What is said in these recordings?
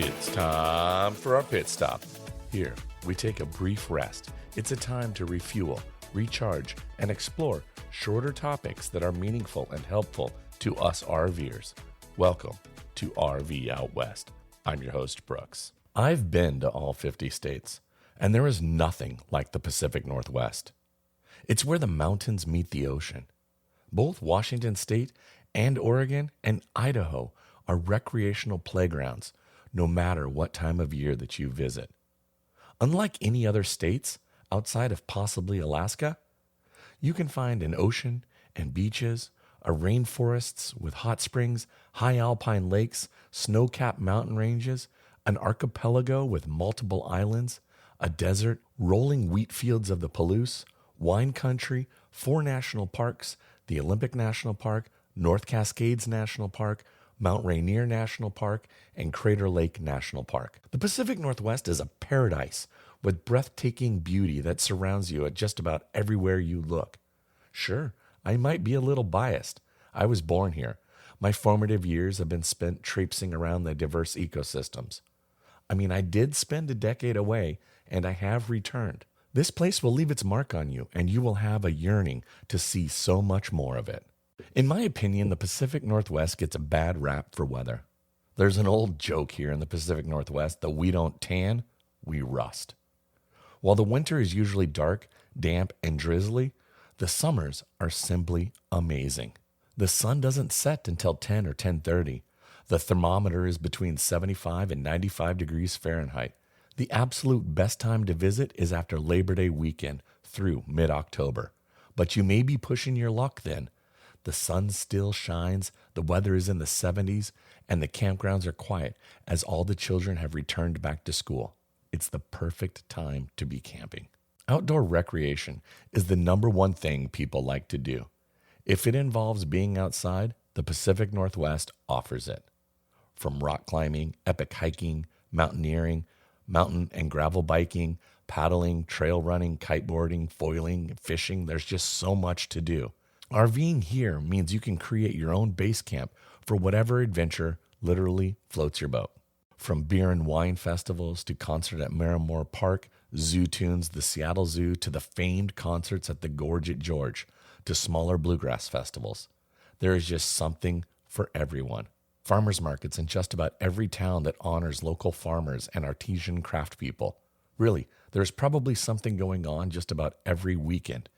It's time for our pit stop. Here, we take a brief rest. It's a time to refuel, recharge, and explore shorter topics that are meaningful and helpful to us RVers. Welcome to RV Out West. I'm your host, Brooks. I've been to all 50 states, and there is nothing like the Pacific Northwest. It's where the mountains meet the ocean. Both Washington State and Oregon and Idaho are recreational playgrounds, no matter what time of year that you visit. Unlike any other states outside of possibly Alaska, you can find an ocean and beaches, a rainforests with hot springs, high alpine lakes, snow-capped mountain ranges, an archipelago with multiple islands, a desert, rolling wheat fields of the Palouse, wine country, 4 national parks, the Olympic National Park, North Cascades National Park, Mount Rainier National Park, and Crater Lake National Park. The Pacific Northwest is a paradise with breathtaking beauty that surrounds you at just about everywhere you look. Sure, I might be a little biased. I was born here. My formative years have been spent traipsing around the diverse ecosystems. I did spend a decade away, and I have returned. This place will leave its mark on you, and you will have a yearning to see so much more of it. In my opinion, the Pacific Northwest gets a bad rap for weather. There's an old joke here in the Pacific Northwest that we don't tan, we rust. While the winter is usually dark, damp, and drizzly, the summers are simply amazing. The sun doesn't set until 10 or 10:30. The thermometer is between 75 and 95 degrees Fahrenheit. The absolute best time to visit is after Labor Day weekend through mid-October. But you may be pushing your luck then. The sun still shines, the weather is in the 70s, and the campgrounds are quiet as all the children have returned back to school. It's the perfect time to be camping. Outdoor recreation is the number one thing people like to do. If it involves being outside, the Pacific Northwest offers it. From rock climbing, epic hiking, mountaineering, mountain and gravel biking, paddling, trail running, kiteboarding, foiling, fishing, there's just so much to do. RVing here means you can create your own base camp for whatever adventure literally floats your boat. From beer and wine festivals to concert at Merrimore Park, zoo tunes, the Seattle Zoo, to the famed concerts at the Gorge at George, to smaller bluegrass festivals. There is just something for everyone. Farmers markets in just about every town that honors local farmers and artisan craft people. Really, there's probably something going on just about every weekend.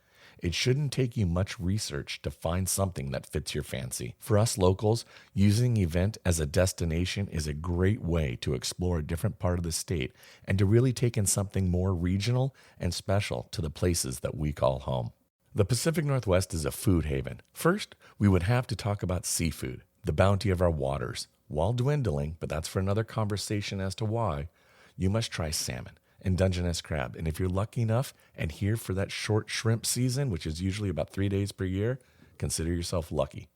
It shouldn't take you much research to find something that fits your fancy. For us locals, using an event as a destination is a great way to explore a different part of the state and to really take in something more regional and special to the places that we call home. The Pacific Northwest is a food haven. First, we would have to talk about seafood, the bounty of our waters. While dwindling, but that's for another conversation as to why, you must try salmon and Dungeness crab. And if you're lucky enough and here for that short shrimp season, which is usually about 3 days per year, consider yourself lucky.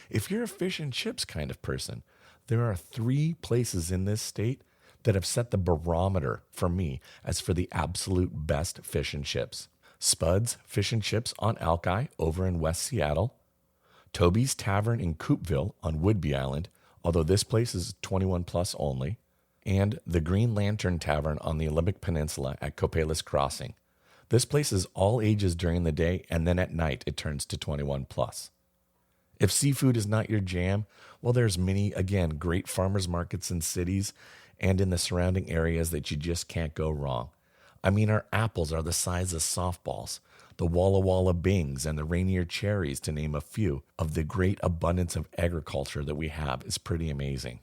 If you're a fish and chips kind of person, there are 3 places in this state that have set the barometer for me as for the absolute best fish and chips. Spud's Fish and Chips on Alki over in West Seattle, Toby's Tavern in Coupeville on Whidbey Island, although this place is 21 plus only, and the Green Lantern Tavern on the Olympic Peninsula at Copalis Crossing. This place is all ages during the day, and then at night it turns to 21 plus. If seafood is not your jam, well, there's many, again, great farmers markets in cities and in the surrounding areas that you just can't go wrong. Our apples are the size of softballs. The Walla Walla Bings and the Rainier cherries, to name a few, of the great abundance of agriculture that we have is pretty amazing.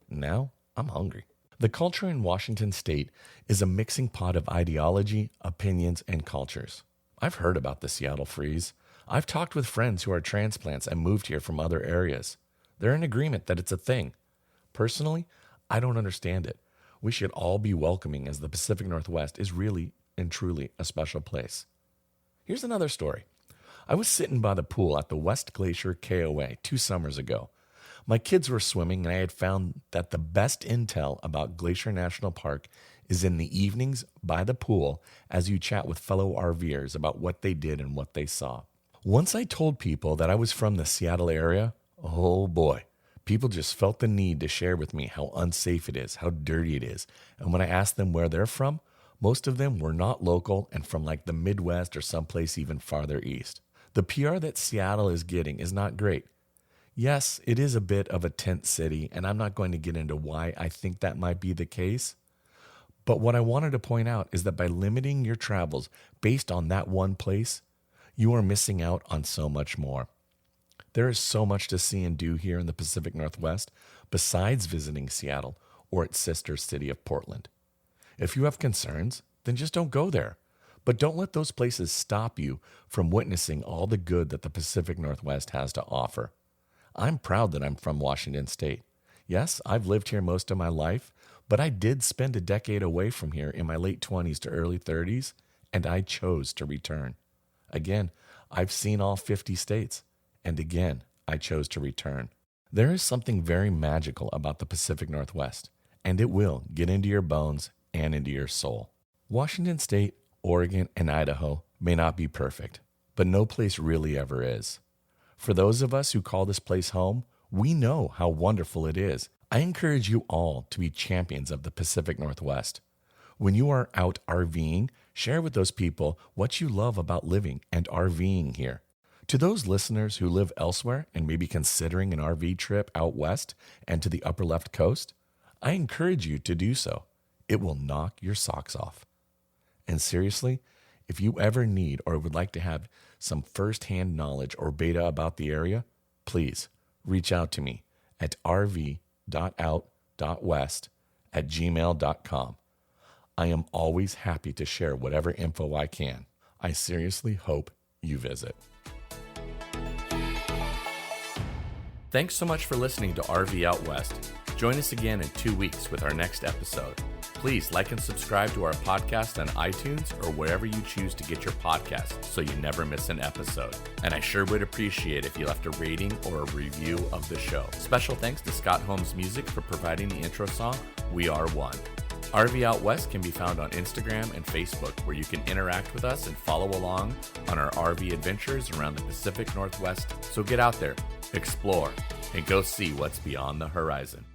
Now, I'm hungry. The culture in Washington State is a mixing pot of ideology, opinions, and cultures. I've heard about the Seattle freeze. I've talked with friends who are transplants and moved here from other areas. They're in agreement that it's a thing. Personally, I don't understand it. We should all be welcoming, as the Pacific Northwest is really and truly a special place. Here's another story. I was sitting by the pool at the West Glacier KOA 2 summers ago. My kids were swimming, and I had found that the best intel about Glacier National Park is in the evenings by the pool as you chat with fellow RVers about what they did and what they saw. Once I told people that I was from the Seattle area, oh boy, People just felt the need to share with me how unsafe it is, how dirty it is. And when I asked them where they're from, most of them were not local and from like the Midwest or someplace even farther east. The PR that Seattle is getting is not great. Yes, it is a bit of a tent city, and I'm not going to get into why I think that might be the case. But what I wanted to point out is that by limiting your travels based on that one place, you are missing out on so much more. There is so much to see and do here in the Pacific Northwest besides visiting Seattle or its sister city of Portland. If you have concerns, then just don't go there. But don't let those places stop you from witnessing all the good that the Pacific Northwest has to offer. I'm proud that I'm from Washington State. Yes, I've lived here most of my life, but I did spend a decade away from here in my late 20s to early 30s, and I chose to return. Again, I've seen all 50 states, and again, I chose to return. There is something very magical about the Pacific Northwest, and it will get into your bones and into your soul. Washington State, Oregon, and Idaho may not be perfect, but no place really ever is. For those of us who call this place home, we know how wonderful it is. I encourage you all to be champions of the Pacific Northwest. When you are out RVing, share with those people what you love about living and RVing here. To those listeners who live elsewhere and may be considering an RV trip out west and to the upper left coast, I encourage you to do so. It will knock your socks off. And seriously, if you ever need or would like to have some first-hand knowledge or beta about the area, please reach out to me at rv.out.west@gmail.com. I am always happy to share whatever info I can. I seriously hope you visit. Thanks so much for listening to RV Out West. Join us again in 2 weeks with our next episode. Please like and subscribe to our podcast on iTunes or wherever you choose to get your podcasts so you never miss an episode. And I sure would appreciate if you left a rating or a review of the show. Special thanks to Scott Holmes Music for providing the intro song, We Are One. RV Out West can be found on Instagram and Facebook, where you can interact with us and follow along on our RV adventures around the Pacific Northwest. So get out there, explore, and go see what's beyond the horizon.